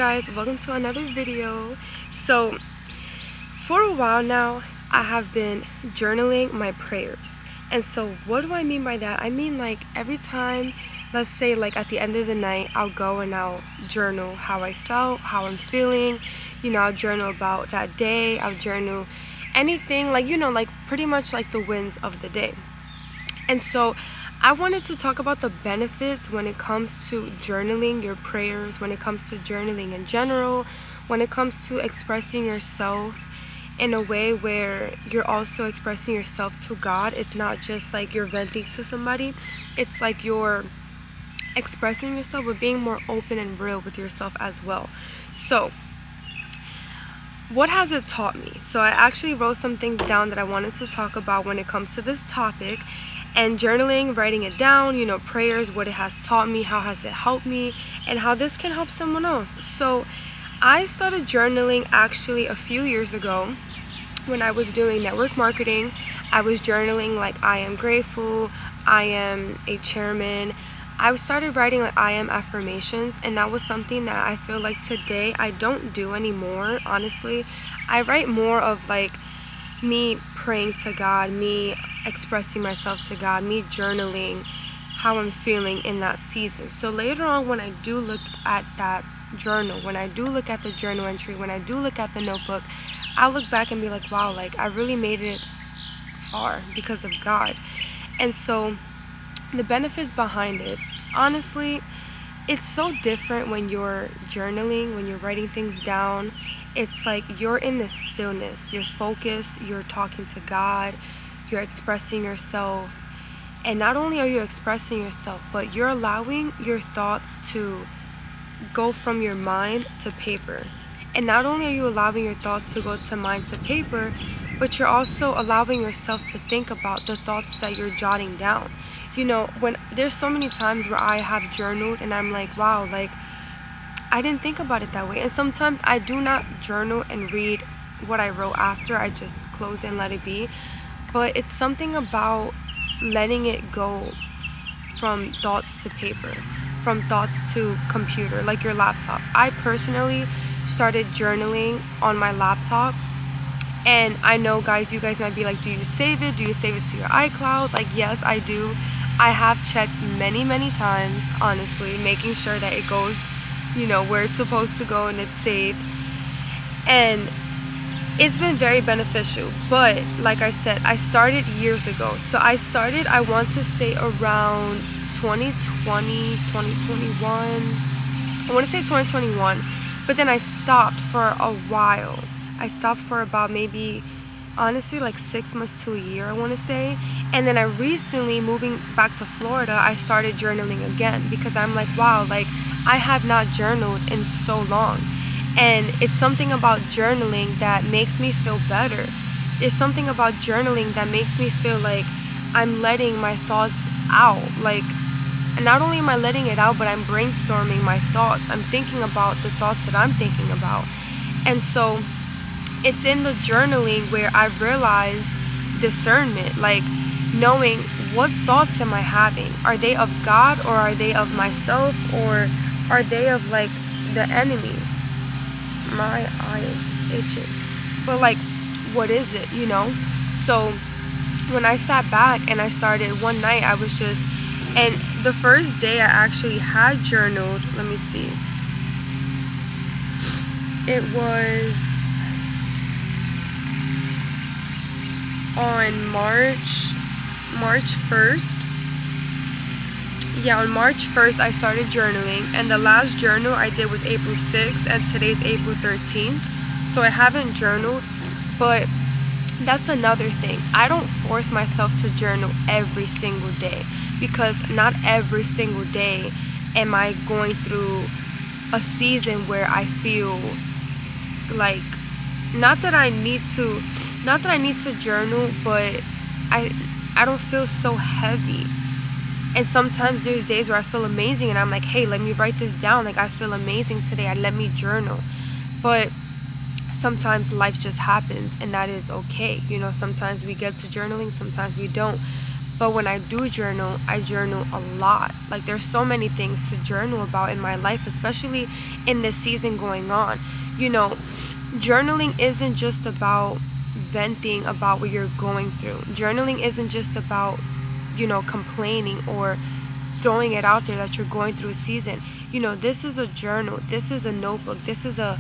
guys, welcome to another video. So for a while now I have been journaling my prayers. And so what do I mean by that? I mean, like, every time, let's say, like, at the end of the night, I'll go and I'll journal how I felt, how I'm feeling. I'll journal about that day. I'll journal anything, like, like pretty much like the wins of the day. And so I wanted to talk about the benefits when it comes to journaling your prayers, when it comes to journaling in general, when it comes to expressing yourself in a way where you're also expressing yourself to God. It's not just like you're venting to somebody. It's like you're expressing yourself, but being more open and real with yourself as well. So what has it taught me? So I actually wrote some things down that I wanted to talk about when it comes to this topic. And journaling, writing it down, prayers, what it has taught me, how has it helped me, and how this can help someone else. So I started journaling actually a few years ago when I was doing network marketing. I was journaling like, I am grateful, I am a chairman. I started writing like I am affirmations, and that was something that I feel like today I don't do anymore, honestly. I write more of like me praying to God, me expressing myself to God, me journaling how I'm feeling in that season. So later on, when I do look at that journal, when I do look at the journal entry, when I do look at the notebook, I look back and be like, wow, like I really made it far because of God. And so the benefits behind it, honestly, it's so different when you're journaling, when you're writing things down. It's like you're in this stillness, you're focused, you're talking to God, you're expressing yourself. And not only are you expressing yourself, but you're allowing your thoughts to go from your mind to paper. And not only are you allowing your thoughts to go to mind to paper, but you're also allowing yourself to think about the thoughts that you're jotting down. When there's so many times where I have journaled and I'm like, wow, like I didn't think about it that way. And sometimes I do not journal and read what I wrote after. I just close it and let it be. But it's something about letting it go from thoughts to paper, from thoughts to computer, like your laptop. I personally started journaling on my laptop. And I know, guys, you guys might be like, do you save it? Do you save it to your iCloud? Like, yes, I do. I have checked many, many times, honestly, making sure that it goes, where it's supposed to go and it's saved. And it's been very beneficial. But like I said, I started years ago. So I want to say around 2020, 2021. I want to say 2021. But then I stopped for a while. I stopped for about maybe, honestly, like 6 months to a year, I want to say. And then I recently, moving back to Florida, I started journaling again because I'm like, wow, like I have not journaled in so long. And it's something about journaling that makes me feel better. There's something about journaling that makes me feel like I'm letting my thoughts out. Like, not only am I letting it out, but I'm brainstorming my thoughts. I'm thinking about the thoughts that I'm thinking about. And so it's in the journaling where I realize discernment, like knowing what thoughts am I having. Are they of God, or are they of myself, or are they of like the enemy? My eye is just itching. But like, what is it, So when I sat back and I started one night, I was just, and the first day I actually had journaled, let me see. It was on March 1st. Yeah, on March 1st I started journaling, and the last journal I did was April 6th, and today's April 13th. So I haven't journaled, but that's another thing. I don't force myself to journal every single day, because not every single day am I going through a season where I feel like, not that I need to journal, but I don't feel so heavy. And sometimes there's days where I feel amazing and I'm like, hey, let me write this down. Like, I feel amazing today. Let me journal. But sometimes life just happens, and that is okay. Sometimes we get to journaling, sometimes we don't. But when I do journal, I journal a lot. Like, there's so many things to journal about in my life, especially in this season going on. You know, journaling isn't just about venting about what you're going through. Journaling isn't just about, complaining or throwing it out there that you're going through a season. This is a journal. This is a notebook. This is a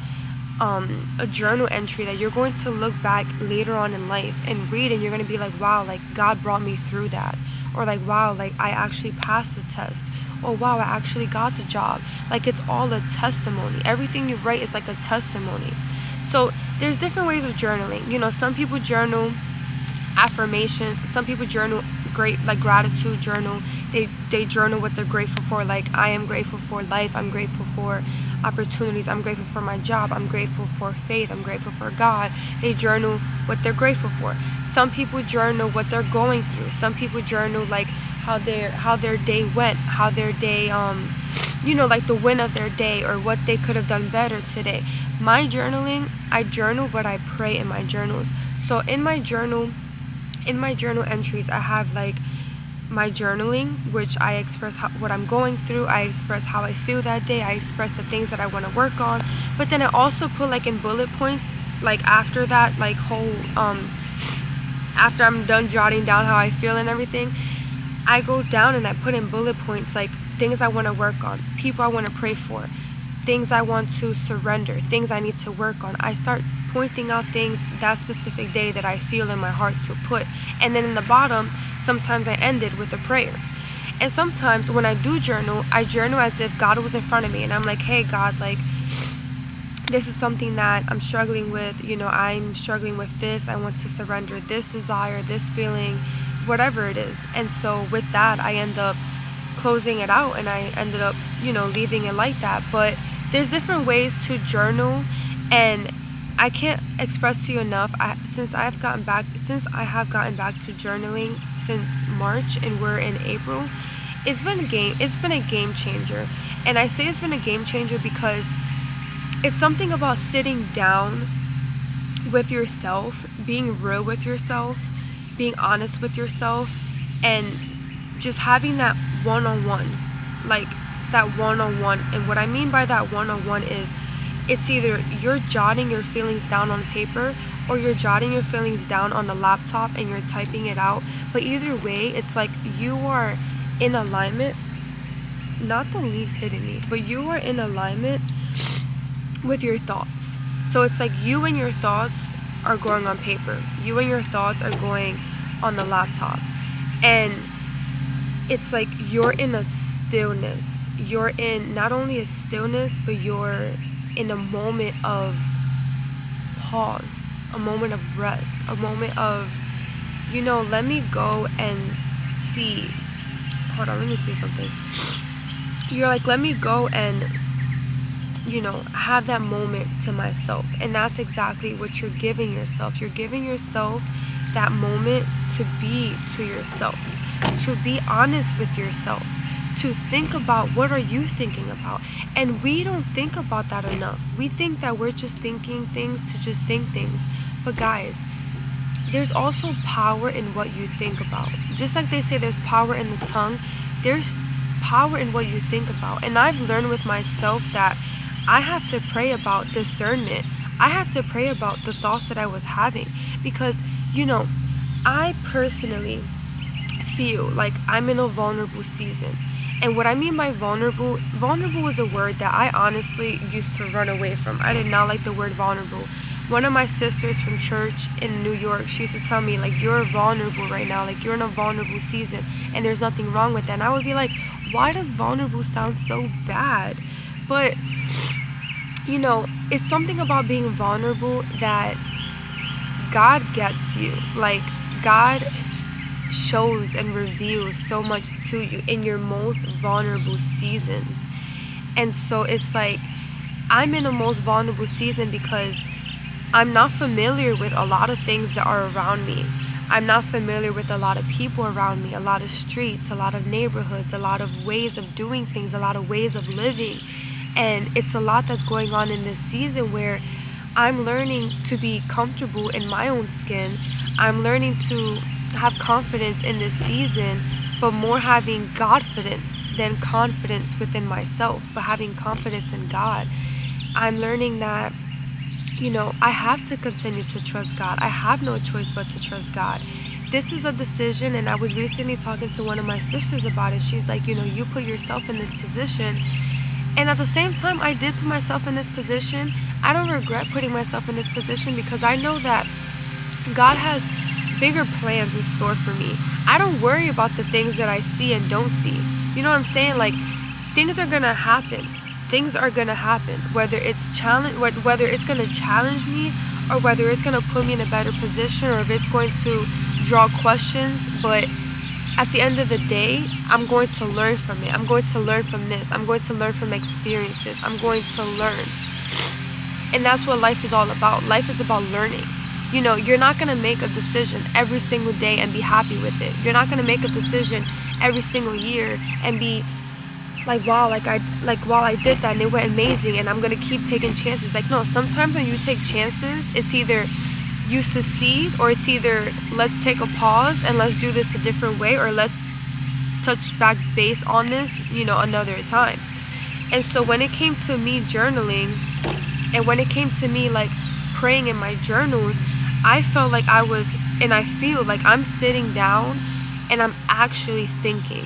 journal entry that you're going to look back later on in life and read, and you're going to be like, wow, like God brought me through that. Or like, wow, like I actually passed the test. Or wow, I actually got the job. Like, it's all a testimony. Everything you write is like a testimony. So there's different ways of journaling. Some people journal affirmations. Some people journal gratitude journal. They journal what they're grateful for. Like, I am grateful for life. I'm grateful for opportunities. I'm grateful for my job. I'm grateful for faith. I'm grateful for God. They journal what they're grateful for. Some people journal what they're going through. Some people journal like how their day went, how their day like the win of their day, or what they could have done better today. My journaling, I journal, but I pray in my journals. So in my journal entries, I have like my journaling, which I express what I'm going through. I express how I feel that day. I express the things that I want to work on. But then I also put like in bullet points, like after that, like whole after I'm done jotting down how I feel and everything, I go down and I put in bullet points, like things I want to work on, people I want to pray for, things I want to surrender, things I need to work on. I start pointing out things that specific day that I feel in my heart to put. And then in the bottom, sometimes I end it with a prayer. And sometimes when I do journal, I journal as if God was in front of me, and I'm like, hey God, like, this is something that I'm struggling with. I'm struggling with this. I want to surrender this desire, this feeling, whatever it is. And so with that, I end up closing it out, and I ended up leaving it like that. But there's different ways to journal, and I can't express to you enough, since I have gotten back to journaling since March, and we're in April, it's been a game changer. And I say it's been a game changer because it's something about sitting down with yourself, being real with yourself, being honest with yourself, and just having that one-on-one. And what I mean by that one-on-one is, it's either you're jotting your feelings down on paper, or you're jotting your feelings down on the laptop and you're typing it out. But either way, it's like you are in alignment. Not the leaves hitting me, but you are in alignment with your thoughts. So it's like you and your thoughts are going on paper. You and your thoughts are going on the laptop. And it's like you're in a stillness. You're in not only a stillness, but you're in a moment of pause, a moment of rest, a moment of, let me go and see. Hold on, let me see something. You're like, let me go and, have that moment to myself. And that's exactly what you're giving yourself. You're giving yourself that moment to be to yourself, to be honest with yourself, to think about what are you thinking about. And we don't think about that enough. We think that we're just thinking things to just think things. But guys, there's also power in what you think about. Just like they say there's power in the tongue, there's power in what you think about. And I've learned with myself that I had to pray about discernment. I had to pray about the thoughts that I was having, because I personally feel like I'm in a vulnerable season. And what I mean by vulnerable is a word that I honestly used to run away from. I did not like the word vulnerable. One of my sisters from church in New York, she used to tell me, like, you're vulnerable right now, like you're in a vulnerable season, and there's nothing wrong with that. And I would be like, why does vulnerable sound so bad? But it's something about being vulnerable that God gets you. Like, God shows and reveals so much to you in your most vulnerable seasons. And so it's like I'm in a most vulnerable season because I'm not familiar with a lot of things that are around me. I'm not familiar with a lot of people around me, a lot of streets, a lot of neighborhoods, a lot of ways of doing things, a lot of ways of living. And it's a lot that's going on in this season where I'm learning to be comfortable in my own skin. I'm learning to have confidence in this season, but more having Godfidence than confidence within myself, but having confidence in God. I'm learning that, I have to continue to trust God. I have no choice but to trust God. This is a decision, and I was recently talking to one of my sisters about it. She's like, you put yourself in this position. And at the same time, I did put myself in this position. I don't regret putting myself in this position because I know that God has bigger plans in store for me. I don't worry about the things that I see and don't see. You know what I'm saying? Like, things are gonna happen. Things are gonna happen. Whether it's whether it's gonna challenge me, or whether it's gonna put me in a better position, or if it's going to draw questions. But at the end of the day, I'm going to learn from it. I'm going to learn from this. I'm going to learn from experiences. I'm going to learn. And that's what life is all about. Life is about learning. You're not going to make a decision every single day and be happy with it. You're not going to make a decision every single year and be like, wow, I did that and it went amazing and I'm going to keep taking chances. Like, no, sometimes when you take chances, it's either you succeed, or it's either let's take a pause and let's do this a different way, or let's touch back base on this, another time. And so when it came to me journaling, and when it came to me like praying in my journals, I felt like I feel like I'm sitting down and I'm actually thinking.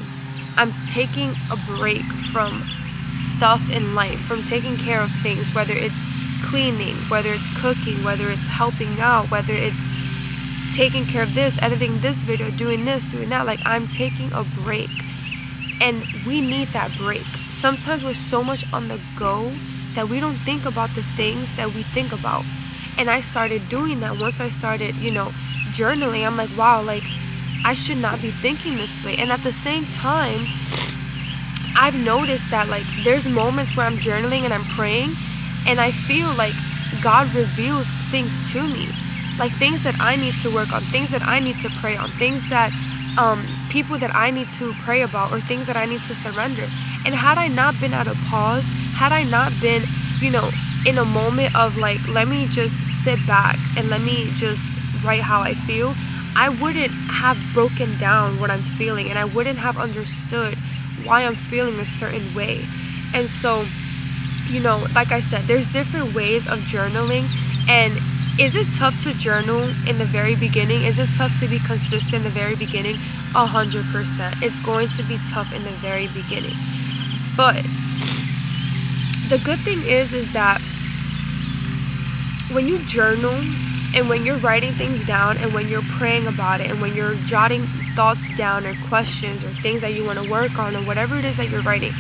I'm taking a break from stuff in life, from taking care of things, whether it's cleaning, whether it's cooking, whether it's helping out, whether it's taking care of this, editing this video, doing this, doing that. Like, I'm taking a break, and we need that break. Sometimes we're so much on the go that we don't think about the things that we think about. And I started doing that once I started, journaling. I'm like, wow, like, I should not be thinking this way. And at the same time, I've noticed that, like, there's moments where I'm journaling and I'm praying, and I feel like God reveals things to me, like things that I need to work on, things that I need to pray on, things that people that I need to pray about, or things that I need to surrender. And had I not been at a pause, had I not been, in a moment of like, let me just sit back and let me just write how I feel, I wouldn't have broken down what I'm feeling, and I wouldn't have understood why I'm feeling a certain way. And so, like I said, there's different ways of journaling. And is it tough to journal in the very beginning? Is it tough to be consistent in the very beginning? 100%. It's going to be tough in the very beginning. But the good thing is that when you journal, and when you're writing things down, and when you're praying about it, and when you're jotting thoughts down, or questions, or things that you want to work on, or whatever it is that you're writing,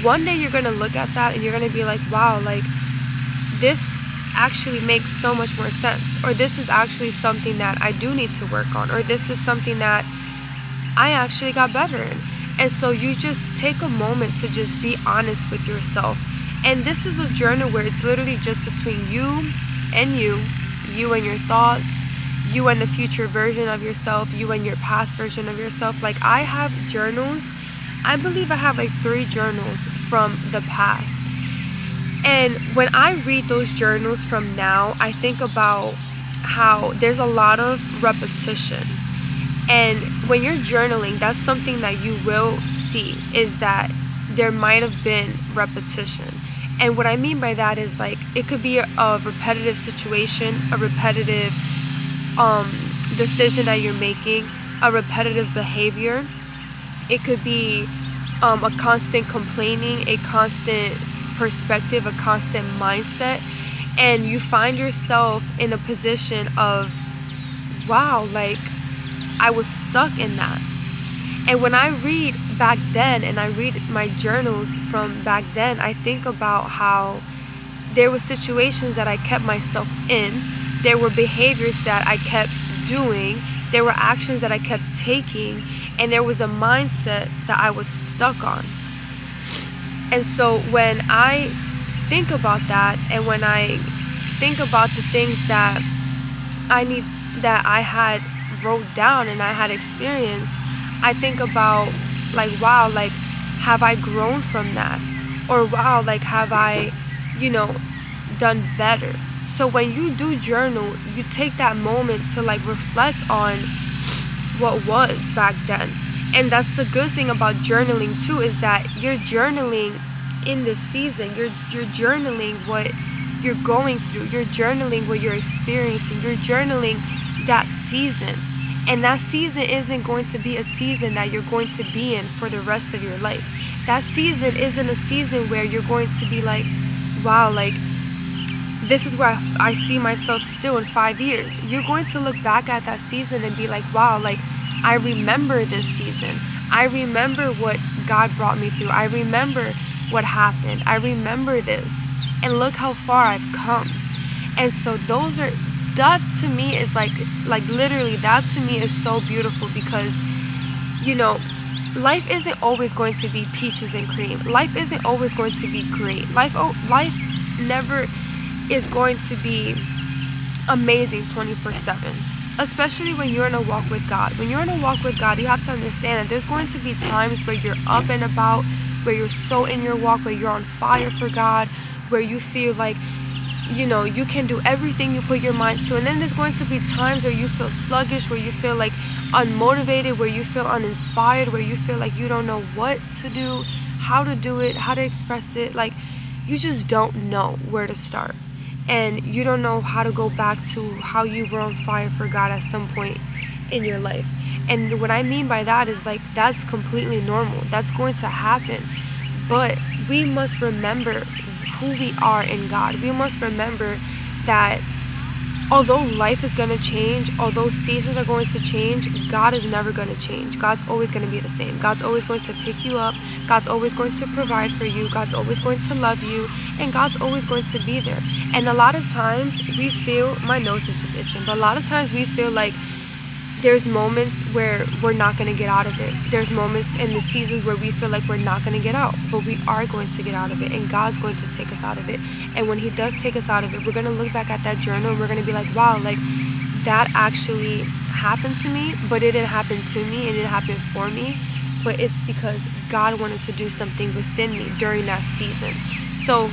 one day you're going to look at that and you're going to be like, wow, like, this actually makes so much more sense, or this is actually something that I do need to work on, or this is something that I actually got better in. And so you just take a moment to just be honest with yourself. And this is a journal where it's literally just between you and you and your thoughts, you and the future version of yourself, you and your past version of yourself. Like, I have journals. I believe I have like 3 journals from the past. And when I read those journals from now, I think about how there's a lot of repetition. And when you're journaling, that's something that you will see, is that there might have been repetition. And what I mean by that is, like, it could be a repetitive situation, a repetitive decision that you're making, a repetitive behavior. It could be a constant complaining, a constant perspective, a constant mindset. And you find yourself in a position of, wow, like, I was stuck in that. And when I read back then, and I read my journals from back then, I think about how there were situations that I kept myself in, there were behaviors that I kept doing, there were actions that I kept taking, and there was a mindset that I was stuck on. And so when I think about that, and when I think about the things that I had wrote down and I had experienced, I think about, like, wow, like, have I grown from that? Or wow, like, have I, done better? So when you do journal, you take that moment to, like, reflect on what was back then. And that's the good thing about journaling too, is that you're journaling in this season. You're journaling what you're going through. You're journaling what you're experiencing. You're journaling that season. And that season isn't going to be a season that you're going to be in for the rest of your life. That season isn't a season where you're going to be like, wow, like, this is where I see myself still in 5 years. You're going to look back at that season and be like, wow, like, I remember this season. I remember what God brought me through. I remember what happened. I remember this. And look how far I've come. And so that to me is like literally, that to me is so beautiful, because, you know, life isn't always going to be peaches and cream. Life isn't always going to be great. Life never is going to be amazing 24/7, especially when you're in a walk with God. When you're in a walk with God, you have to understand that there's going to be times where you're up and about, where you're so in your walk, where you're on fire for God, where you feel like, you know, you can do everything you put your mind to. And then there's going to be times where you feel sluggish, where you feel like unmotivated, where you feel uninspired, where you feel like you don't know what to do, how to do it, how to express it. Like, you just don't know where to start. And you don't know how to go back to how you were on fire for God at some point in your life. And what I mean by that is, like, that's completely normal. That's going to happen. But we must remember who we are in God. We must remember that although life is going to change, although seasons are going to change, God is never going to change. God's always going to be the same. God's always going to pick you up. God's always going to provide for you. God's always going to love you. And God's always going to be there. And a lot of times we feel, my nose is just itching, but a lot of times we feel like there's moments where we're not going to get out of it. There's moments in the seasons where we feel like we're not going to get out, but we are going to get out of it, and God's going to take us out of it. And when he does take us out of it, we're going to look back at that journal and we're going to be like, wow, like, that actually happened to me, but it didn't happen to me, it didn't happen for me, but it's because God wanted to do something within me during that season. So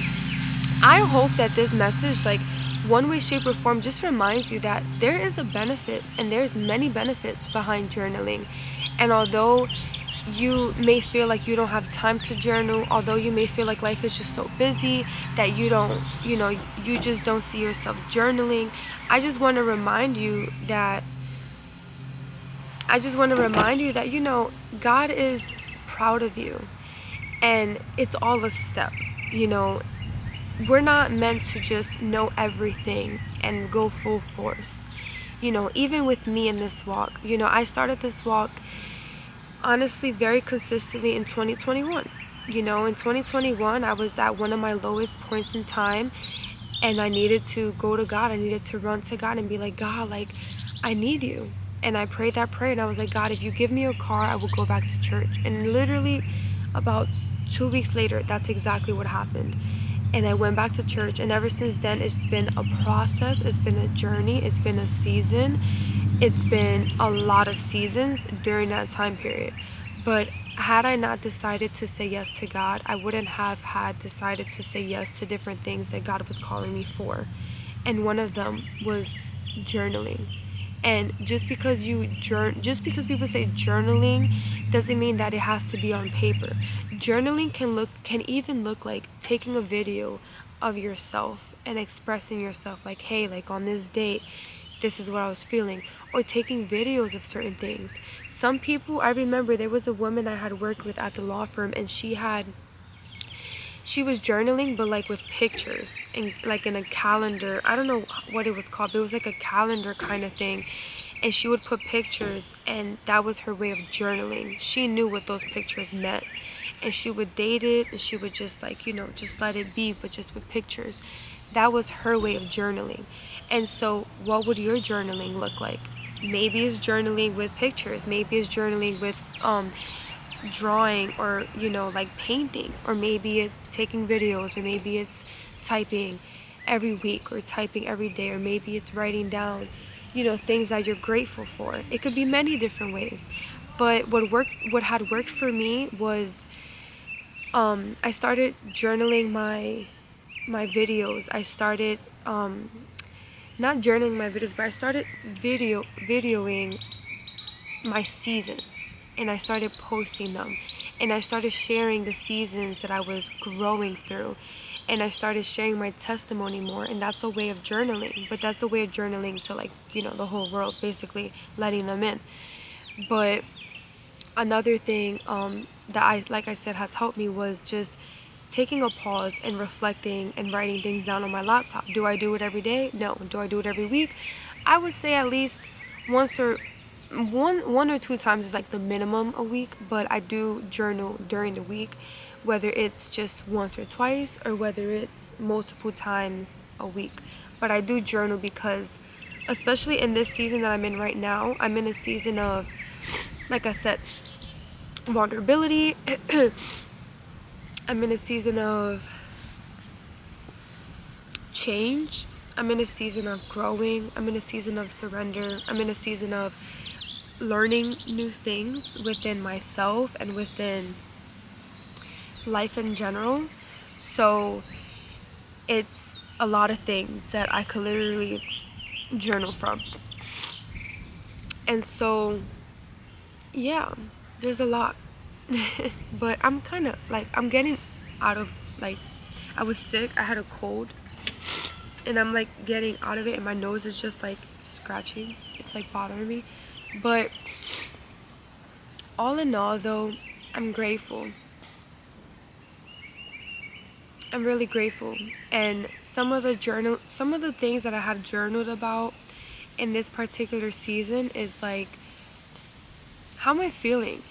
I hope that this message, like, one way, shape, or form, just reminds you that there is a benefit, and there's many benefits behind journaling. And although you may feel like you don't have time to journal, although you may feel like life is just so busy that you don't, you just don't see yourself journaling, I just want to remind you that God is proud of you, and it's all a step. We're not meant to just know everything and go full force. Even with me in this walk, I started this walk honestly very consistently in 2021. In 2021, I was at one of my lowest points in time, and I needed to go to God. I needed to run to God and be like, God, like, I need you. And I prayed that prayer, and I was like, God, if you give me a car, I will go back to church. And literally about 2 weeks later, that's exactly what happened. And I went back to church, and ever since then, it's been a process, it's been a journey, it's been a season, it's been a lot of seasons during that time period. But had I not decided to say yes to God, I wouldn't have decided to say yes to different things that God was calling me for. And one of them was journaling. And just because people say journaling doesn't mean that it has to be on paper. Journaling can even look like taking a video of yourself and expressing yourself, like, hey, like, on this date, this is what I was feeling, or taking videos of certain things. Some people, I remember there was a woman I had worked with at the law firm, and she was journaling, but like with pictures, and like in a calendar. I don't know what it was called, but it was like a calendar kind of thing. And she would put pictures, and that was her way of journaling. She knew what those pictures meant, and she would date it, and she would just, like, just let it be, but just with pictures. That was her way of journaling. And so what would your journaling look like? Maybe it's journaling with pictures. Maybe it's journaling with drawing, or like painting, or maybe it's taking videos, or maybe it's typing every week, or typing every day, or maybe it's writing down things that you're grateful for. It could be many different ways. But what had worked for me was I started journaling my videos. I started not journaling my videos, but I started videoing my seasons, and I started posting them, and I started sharing the seasons that I was growing through, and I started sharing my testimony more. And that's a way of journaling, but that's a way of journaling to, like, the whole world, basically letting them in. But another thing that like I said, has helped me was just taking a pause and reflecting and writing things down on my laptop. Do I do it every day? No. Do I do it every week? I would say at least one or two times is like the minimum a week, but I do journal during the week, whether it's just once or twice or whether it's multiple times a week. But I do journal because, especially in this season that I'm in right now, I'm in a season of, like I said, vulnerability. I'm in a season of change. I'm in a season of growing. I'm in a season of surrender. I'm in a season of learning new things within myself and within life in general. So it's a lot of things that I could literally journal from. And so, yeah, there's a lot. But I'm kind of like, I'm getting out of, like, I was sick, I had a cold, and I'm like getting out of it, and my nose is just like scratching. It's like bothering me. But all in all, though, I'm grateful. I'm really grateful. And some of the things that I have journaled about in this particular season is like, how am I feeling?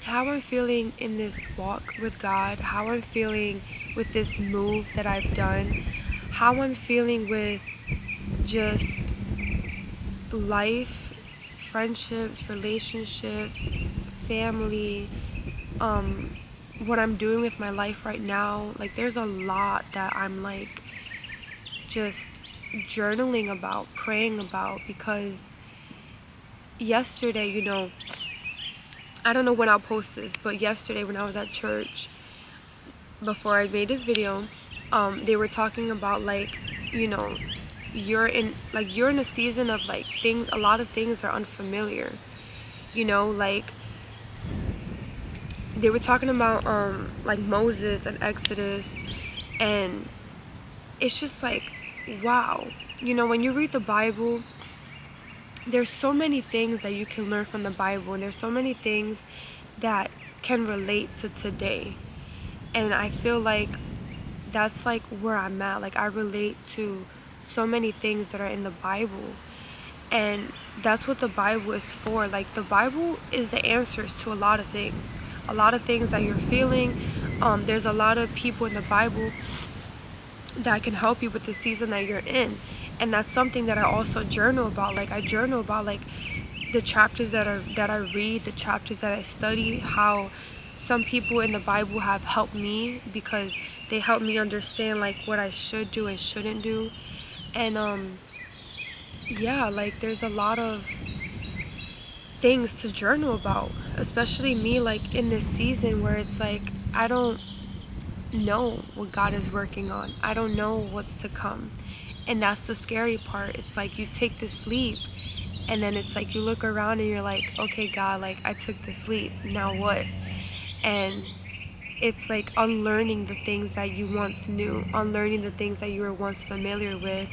How I'm feeling in this walk with God, how I'm feeling with this move that I've done, how I'm feeling with just life, friendships, relationships, family, what I'm doing with my life right now. Like, there's a lot that I'm like just journaling about, praying about, because yesterday, I don't know when I'll post this, but yesterday when I was at church, before I made this video, they were talking about, like, you're in a season of like things, a lot of things are unfamiliar, like they were talking about like Moses and Exodus, and it's just like, wow, when you read the Bible, there's so many things that you can learn from the Bible, and there's so many things that can relate to today. And I feel like that's like where I'm at. Like, I relate to so many things that are in the Bible, and that's what the Bible is for. Like, the Bible is the answers to a lot of things that you're feeling. There's a lot of people in the Bible that can help you with the season that you're in. And that's something that I also journal about. Like, I journal about like the chapters that I read, the chapters that I study, how some people in the Bible have helped me, because they help me understand like what I should do and shouldn't do. And yeah, like, there's a lot of things to journal about, especially me, like in this season where it's like, I don't know what God is working on. I don't know what's to come. And that's the scary part. It's like you take this leap, and then it's like you look around and you're like, okay, God, like, I took this leap, now what? And it's like unlearning the things that you once knew, unlearning the things that you were once familiar with.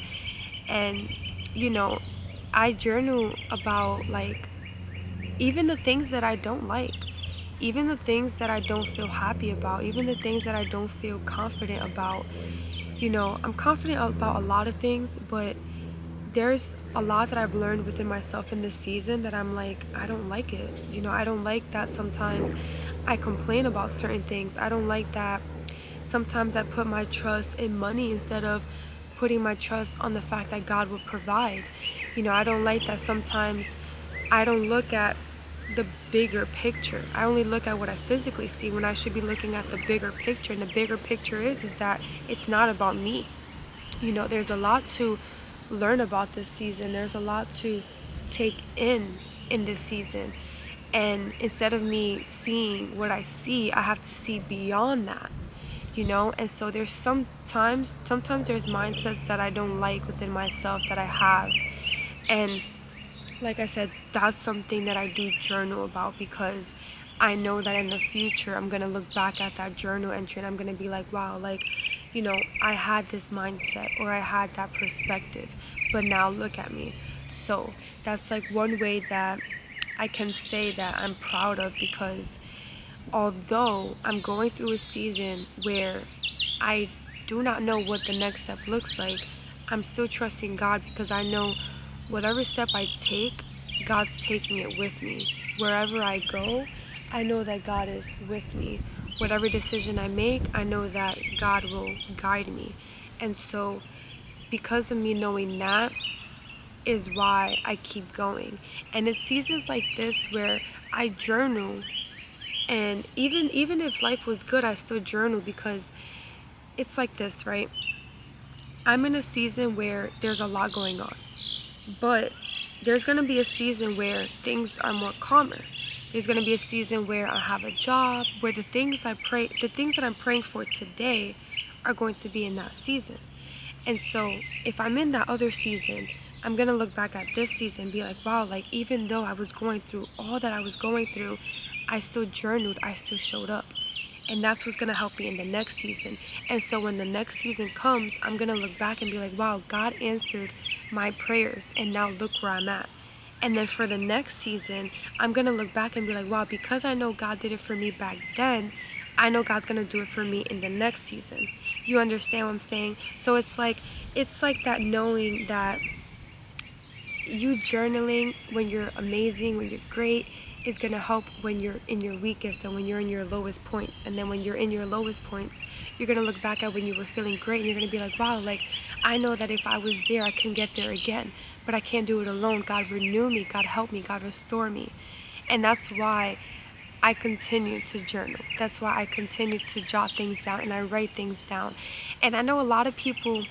And I journal about like even the things that I don't like, even the things that I don't feel happy about, even the things that I don't feel confident about. I'm confident about a lot of things, but there's a lot that I've learned within myself in this season that I'm like, I don't like it. I don't like that sometimes I complain about certain things. I don't like that sometimes I put my trust in money instead of putting my trust on the fact that God will provide. I don't like that sometimes I don't look at the bigger picture. I only look at what I physically see when I should be looking at the bigger picture. And the bigger picture is that it's not about me. There's a lot to learn about this season. There's a lot to take in this season. And instead of me seeing what I see, I have to see beyond that. And so there's sometimes there's mindsets that I don't like within myself that I have. And like I said, that's something that I do journal about, because I know that in the future I'm gonna look back at that journal entry and I'm gonna be like, wow, like, I had this mindset, or I had that perspective, but now look at me. So that's like one way that I can say that I'm proud of, because although I'm going through a season where I do not know what the next step looks like, I'm still trusting God, because I know whatever step I take, God's taking it with me. Wherever I go, I know that God is with me. Whatever decision I make, I know that God will guide me. And so, because of me knowing that, is why I keep going. And it's seasons like this where I journal, and even if life was good, I still journal, because it's like this, right? I'm in a season where there's a lot going on, but there's going to be a season where things are more calmer. There's going to be a season where I have a job, where the things that I'm praying for today are going to be in that season. And so if I'm in that other season, I'm going to look back at this season and be like, wow, like, even though I was going through all that I was going through, I still journaled, I still showed up. And that's what's going to help me in the next season. And so when the next season comes, I'm going to look back and be like, wow, God answered my prayers, and now look where I'm at. And then for the next season, I'm going to look back and be like, wow, because I know God did it for me back then, I know God's going to do it for me in the next season. You understand what I'm saying? So it's like that, knowing that you journaling when you're amazing, when you're great, is going to help when you're in your weakest and when you're in your lowest points. And then when you're in your lowest points, you're going to look back at when you were feeling great, and you're going to be like, wow, like, I know that if I was there, I can get there again, but I can't do it alone. God renew me, God help me, God restore me. And that's why I continue to journal. That's why I continue to jot things down and I write things down. And I know a lot of people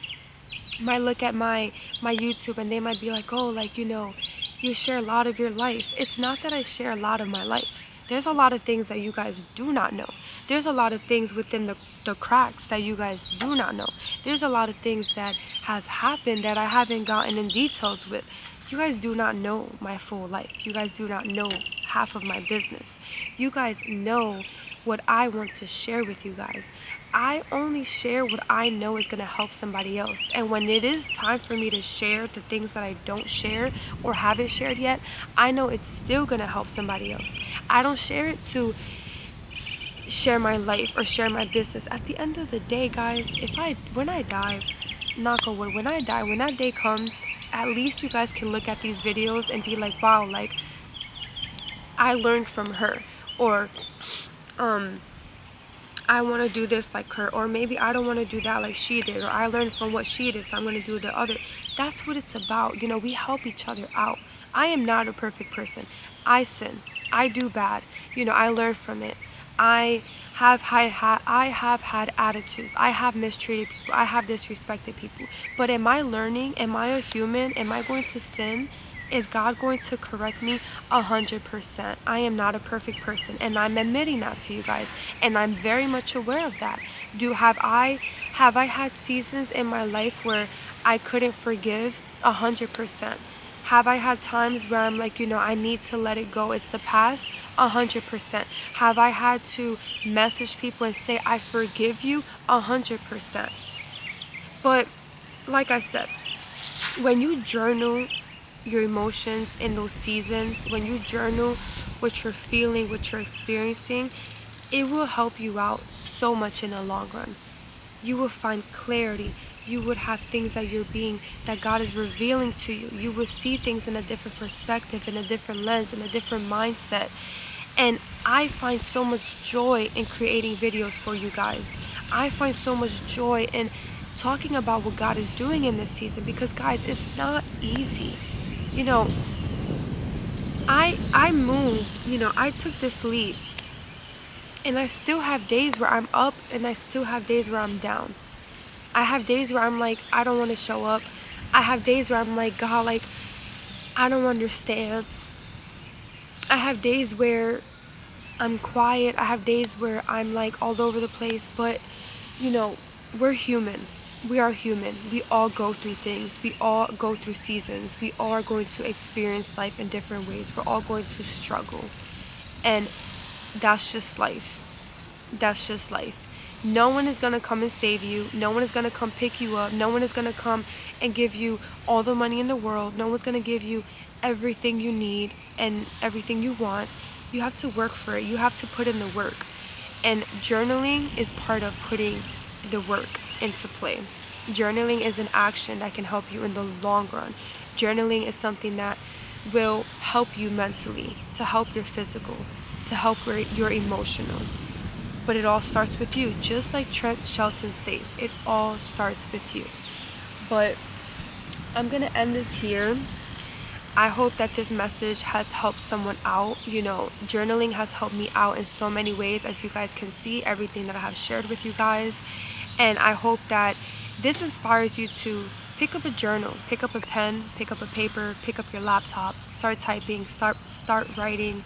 might look at my YouTube and they might be like, oh, like, you share a lot of your life. It's not that I share a lot of my life. There's a lot of things that you guys do not know. There's a lot of things within the cracks that you guys do not know. There's a lot of things that has happened that I haven't gotten in details with. You guys do not know my full life. You guys do not know half of my business. You guys know what I want to share with you guys. I only share what I know is going to help somebody else. And when it is time for me to share the things that I don't share or haven't shared yet, I know it's still going to help somebody else. I don't share it to share my life or share my business. At the end of the day, guys, when I die, knock on wood, when I die, when that day comes, at least you guys can look at these videos and be like, wow, like, I learned from her, or I want to do this like her, or maybe I don't want to do that like she did, or I learned from what she did, so I'm going to do the other. That's what it's about. We help each other out. I am not a perfect person. I sin. I do bad. I learn from it. I have had attitudes. I have mistreated people. I have disrespected people. But am I learning? Am I a human? Am I going to sin? Is God going to correct me? 100%. I am not a perfect person, and I'm admitting that to you guys, and I'm very much aware of that. Have I had seasons in my life where I couldn't forgive? 100%. Have I had times where I'm like, I need to let it go, it's the past? 100%. Have I had to message people and say, I forgive you? 100%. But like I said, when you journal your emotions in those seasons, when you journal what you're feeling, what you're experiencing, it will help you out so much in the long run. You will find clarity. You would have things that God is revealing to you. You will see things in a different perspective, in a different lens, in a different mindset. And I find so much joy in creating videos for you guys. I find so much joy in talking about what God is doing in this season, because guys, it's not easy. I moved, I took this leap, and I still have days where I'm up and I still have days where I'm down. I have days where I'm like, I don't want to show up. I have days where I'm like, God, like, I don't understand. I have days where I'm quiet. I have days where I'm like all over the place, but we're human. we are human. We all go through things. We all go through seasons. We all are going to experience life in different ways. We're all going to struggle. And that's just life. That's just life. No one is going to come and save you. No one is going to come pick you up. No one is going to come and give you all the money in the world. No one's going to give you everything you need and everything you want. You have to work for it. You have to put in the work. And journaling is part of putting the work into play. Journaling is an action that can help you in the long run. Journaling is something that will help you mentally, to help your physical, to help your emotional. But it all starts with you. Just like Trent Shelton says, it all starts with you. But I'm going to end this here. I hope that this message has helped someone out. You know, journaling has helped me out in so many ways, as you guys can see, everything that I have shared with you guys. And I hope that this inspires you to pick up a journal, pick up a pen, pick up a paper, pick up your laptop, start typing, start writing,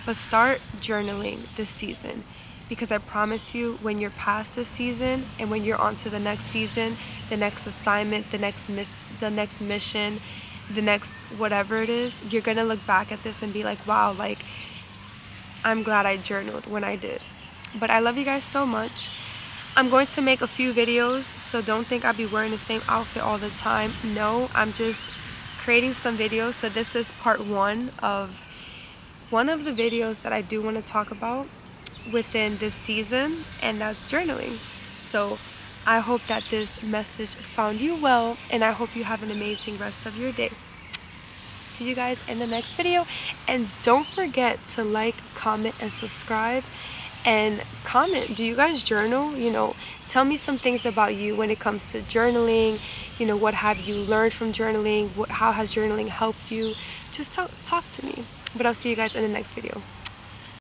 but start journaling this season. Because I promise you, when you're past this season and when you're on to the next season, the next assignment, the next mission, the next whatever it is, you're gonna look back at this and be like, wow, like, I'm glad I journaled when I did. But I love you guys so much. I'm going to make a few videos, so don't think I'll be wearing the same outfit all the time. No, I'm just creating some videos. So this is part one of the videos that I do want to talk about within this season, and that's journaling. So I hope that this message found you well, and I hope you have an amazing rest of your day. See you guys in the next video, and don't forget to like, comment, and subscribe. And comment, do you guys journal? You know, tell me some things about you when it comes to journaling. You know, what have you learned from journaling? How has journaling helped you? Just talk to me. But I'll see you guys in the next video.